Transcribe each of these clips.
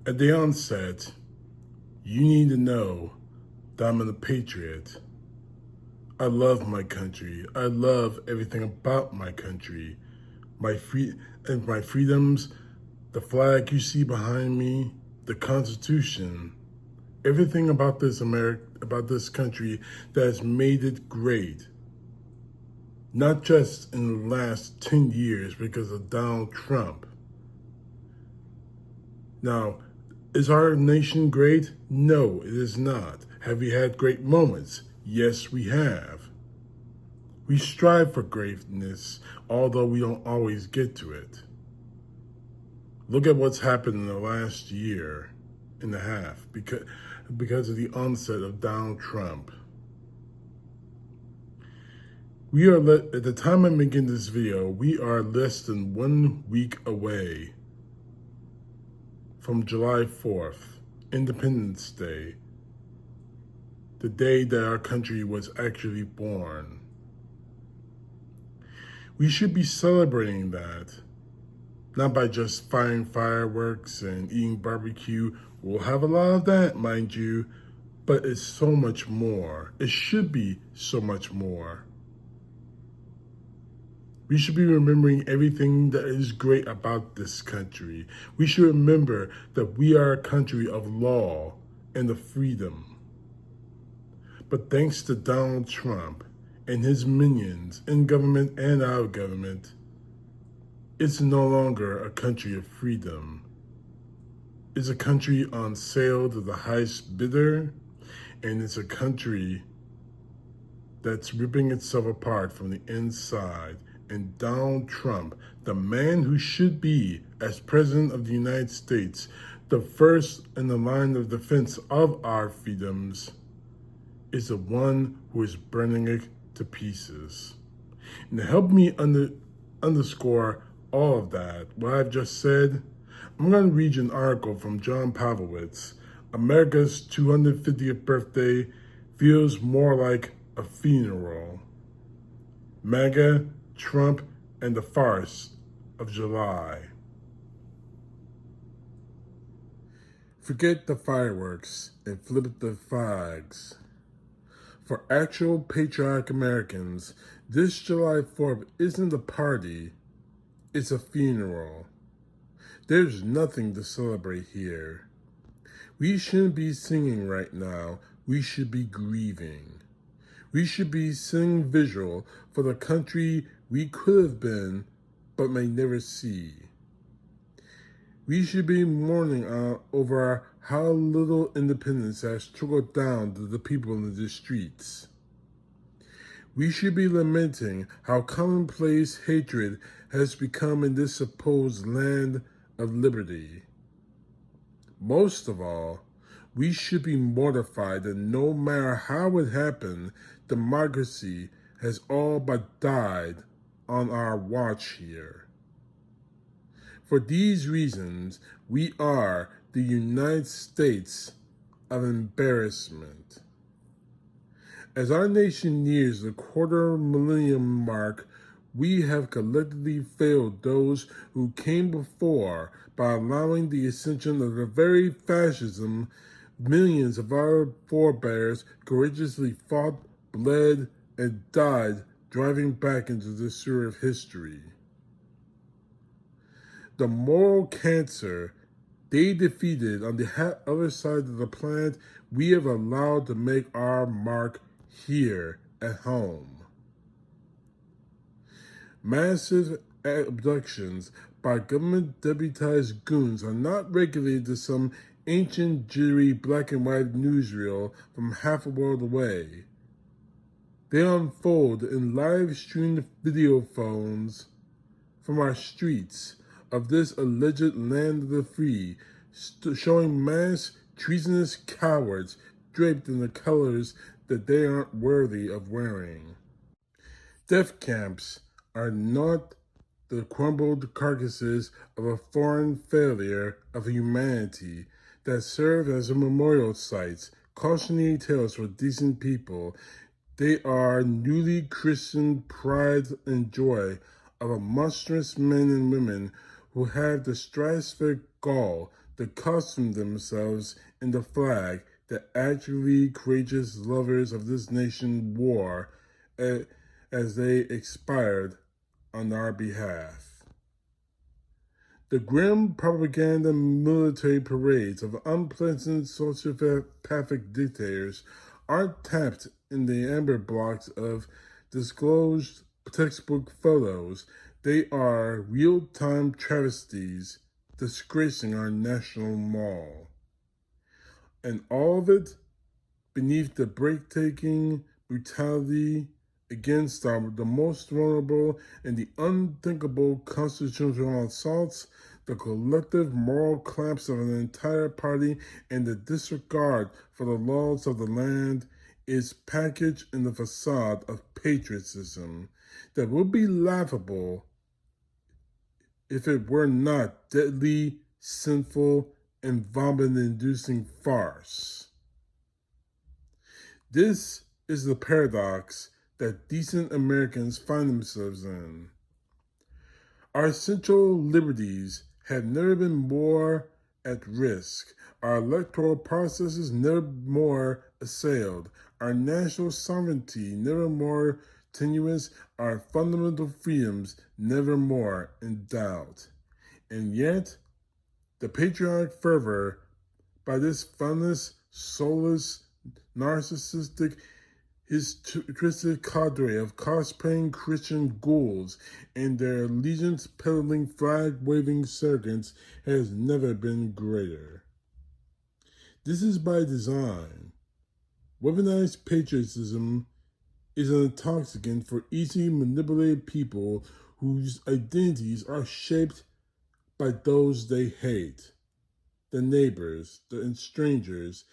At the onset, you need to know that I'm a patriot. I love my country. I love everything about my country. My freedoms, the flag you see behind me, the Constitution, everything about this country that has made it great. Not just in the last 10 years because of Donald Trump. Now, is our nation great? No, it is not. Have we had great moments? Yes, we have. We strive for greatness, although we don't always get to it. Look at what's happened in the last year and a half because of the onset of Donald Trump. At the time I'm making this video, we are less than 1 week away from July 4th, Independence Day, the day that our country was actually born. We should be celebrating that, not by just firing fireworks and eating barbecue. We'll have a lot of that, mind you, but it's so much more. It should be so much more. We should be remembering everything that is great about this country. We should remember that we are a country of law and of freedom. But thanks to Donald Trump and his minions in government and out of government, it's no longer a country of freedom. It's a country on sale to the highest bidder, and it's a country that's ripping itself apart from the inside. And Donald Trump, the man who should be, as President of the United States, the first in the line of defense of our freedoms, is the one who is burning it to pieces. And to help me underscore all of that, what I've just said, I'm going to read you an article from John Pavlovitz. America's 250th birthday feels more like a funeral. MAGA, Trump, and the farce of July. Forget the fireworks and flip the flags. For actual patriotic Americans, this July 4th isn't a party, it's a funeral. There's nothing to celebrate here. We shouldn't be singing right now, we should be grieving. We should be singing visual for the country we could have been, but may never see. We should be mourning over how little independence has trickled down to the people in the streets. We should be lamenting how commonplace hatred has become in this supposed land of liberty. Most of all, we should be mortified that no matter how it happened, democracy has all but died on our watch here. For these reasons, we are the United States of embarrassment. As our nation nears the quarter millennium mark, we have collectively failed those who came before by allowing the ascension of the very fascism millions of our forebears courageously fought, bled, and died driving back into the sewer of history. The moral cancer they defeated on the other side of the planet, we have allowed to make our mark here at home. Massive abductions by government deputized goons are not regulated to some ancient jittery black and white newsreel from half a world away. They unfold in live-streamed video phones from our streets of this alleged land of the free, showing mass treasonous cowards draped in the colors that they aren't worthy of wearing. Death camps are not the crumbled carcasses of a foreign failure of humanity that serve as memorial sites, cautionary tales for decent people. They are newly christened pride and joy of a monstrous men and women who have the stratospheric gall to costume themselves in the flag that actually courageous lovers of this nation wore as they expired on our behalf. The grim propaganda military parades of unpleasant sociopathic dictators aren't tapped in the amber blocks of disclosed textbook photos. They are real-time travesties disgracing our national mall. And all of it beneath the breathtaking brutality against the most vulnerable and the unthinkable constitutional assaults, the collective moral collapse of an entire party, and the disregard for the laws of the land is packaged in the facade of patriotism that would be laughable if it were not deadly, sinful, and vomit-inducing farce. This is the paradox that decent Americans find themselves in. Our essential liberties have never been more at risk. Our electoral processes never more assailed. Our national sovereignty never more tenuous. Our fundamental freedoms never more in doubt. And yet, the patriotic fervor by this fundless, soulless, narcissistic, his twisted cadre of cosplaying Christian ghouls and their allegiance-peddling, flag-waving servants has never been greater. This is by design. Weaponized patriotism is an intoxicant for easily manipulated people whose identities are shaped by those they hate, the neighbors, and strangers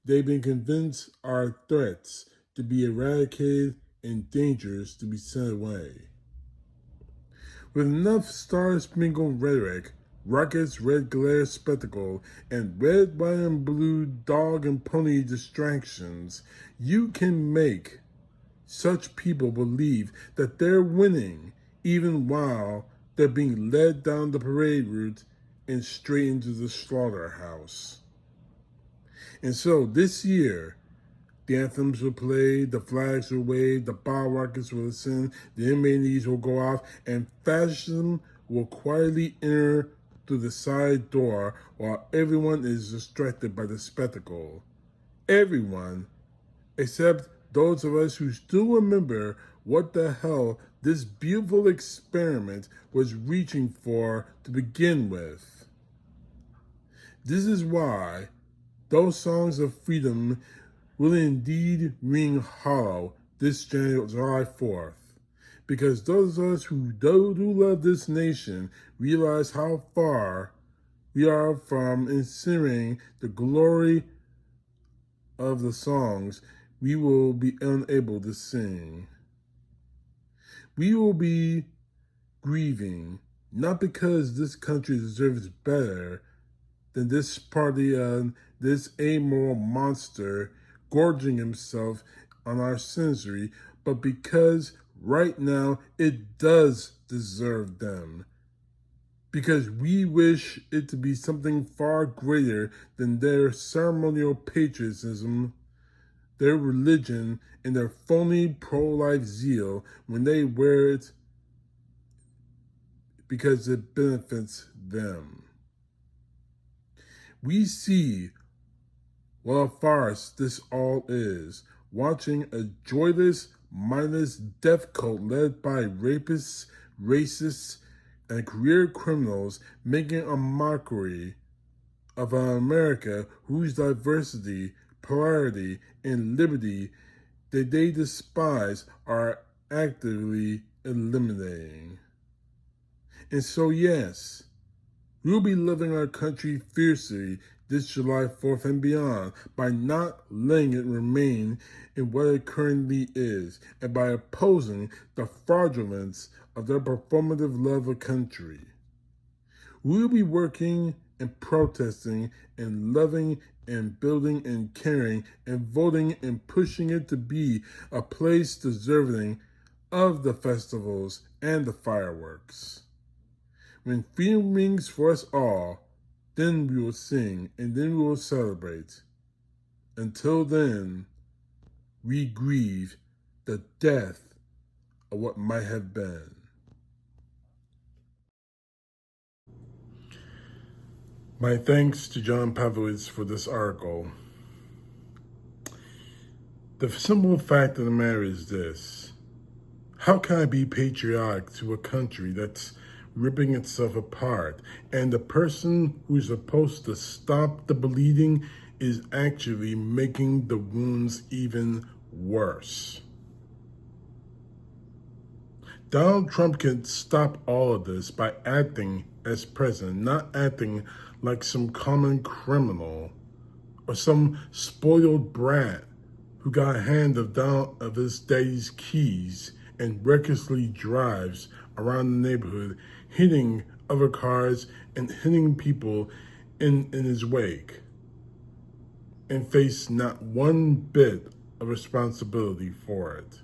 they've been convinced are threats to be eradicated and dangerous to be sent away. With enough star-sprinkled rhetoric, rockets, red glare spectacle, and red, white, and blue dog and pony distractions, you can make such people believe that they're winning even while they're being led down the parade route and straight into the slaughterhouse. And so this year, the anthems will play, the flags will wave, the bomb rockets will ascend, the M80s will go off, and fascism will quietly enter through the side door while everyone is distracted by the spectacle. Everyone, except those of us who still remember what the hell this beautiful experiment was reaching for to begin with. This is why those songs of freedom will indeed ring hollow this July 4th. Because those of us who do love this nation realize how far we are from incinerating the glory of the songs we will be unable to sing. We will be grieving, not because this country deserves better than this party and this amoral monster gorging himself on our sensory, but because right now it does deserve them. Because we wish it to be something far greater than their ceremonial patriotism, their religion, and their phony pro-life zeal when they wear it because it benefits them. We see what a farce this all is, watching a joyless, mindless death cult led by rapists, racists, and career criminals making a mockery of an America whose diversity, polarity, and liberty that they despise are actively eliminating. And so yes, we'll be loving our country fiercely this July 4th and beyond by not letting it remain in what it currently is and by opposing the fraudulence of their performative love of country. We'll be working and protesting and loving and building and caring and voting and pushing it to be a place deserving of the festivals and the fireworks. When freedom rings for us all, Then we will sing, and then we will celebrate. Until then, we grieve the death of what might have been. My thanks to John Pavlovitz for this article. The simple fact of the matter is this: how can I be patriotic to a country that's ripping itself apart, and the person who's supposed to stop the bleeding is actually making the wounds even worse? Donald Trump can stop all of this by acting as president, not acting like some common criminal or some spoiled brat who got a hand of his daddy's keys and recklessly drives around the neighborhood, hitting other cars and hitting people in his wake, and face not one bit of responsibility for it.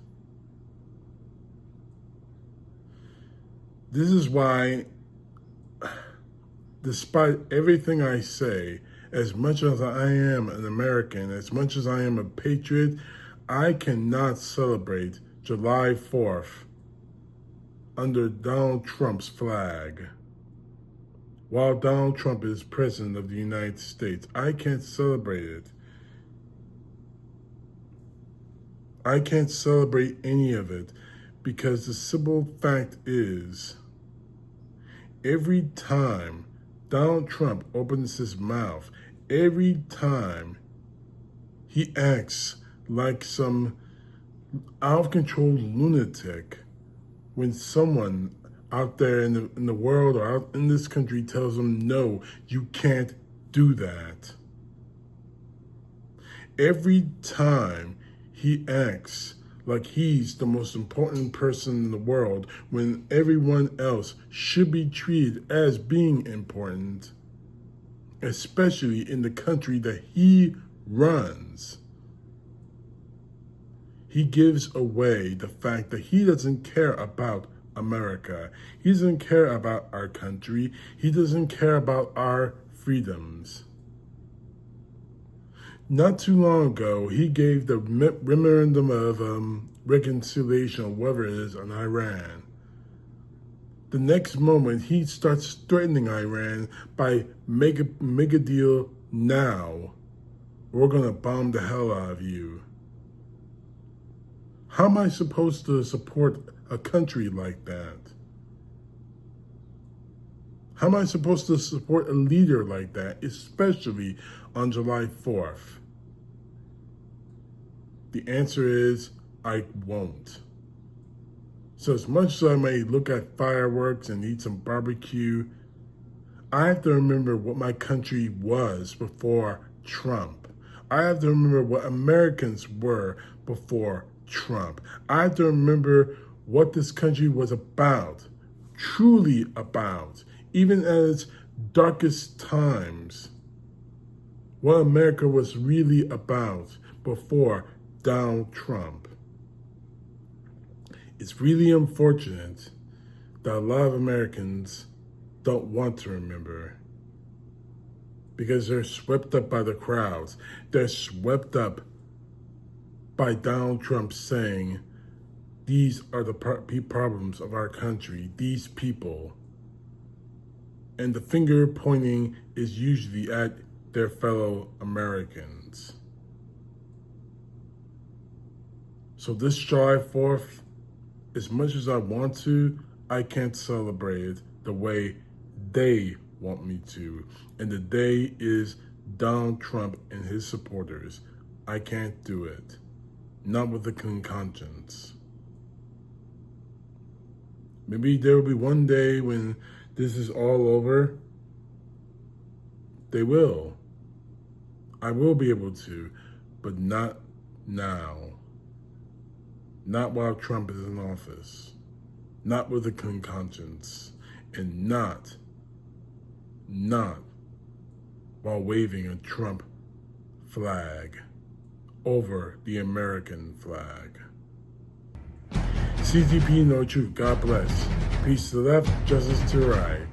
This is why, despite everything I say, as much as I am an American, as much as I am a patriot, I cannot celebrate July 4th under Donald Trump's flag. While Donald Trump is president of the United States, I can't celebrate it. I can't celebrate any of it because the simple fact is, every time Donald Trump opens his mouth, every time he acts like some out-of-control lunatic, when someone out there in the world or out in this country tells him, no, you can't do that. Every time he acts like he's the most important person in the world when everyone else should be treated as being important, especially in the country that he runs. He gives away the fact that he doesn't care about America. He doesn't care about our country. He doesn't care about our freedoms. Not too long ago, he gave the memorandum of reconciliation, or whatever it is, on Iran. The next moment, he starts threatening Iran by make a deal now. We're going to bomb the hell out of you. How am I supposed to support a country like that? How am I supposed to support a leader like that, especially on July 4th? The answer is, I won't. So as much as I may look at fireworks and eat some barbecue, I have to remember what my country was before Trump. I have to remember what Americans were before Trump. I have to remember what this country was about, truly about, even at its darkest times. What America was really about before Donald Trump. It's really unfortunate that a lot of Americans don't want to remember, because they're swept up by the crowds. They're swept up by Donald Trump saying, these are the problems of our country, these people. And the finger pointing is usually at their fellow Americans. So this July 4th, as much as I want to, I can't celebrate it the way they want me to. And the day is Donald Trump and his supporters. I can't do it. Not with a clean conscience. Maybe there will be one day when this is all over. They will. I will be able to, but not now. Not while Trump is in office. Not with a clean conscience. And not while waving a Trump flag over the American flag. CTP, no truth. God bless. Peace to the left, justice to the right.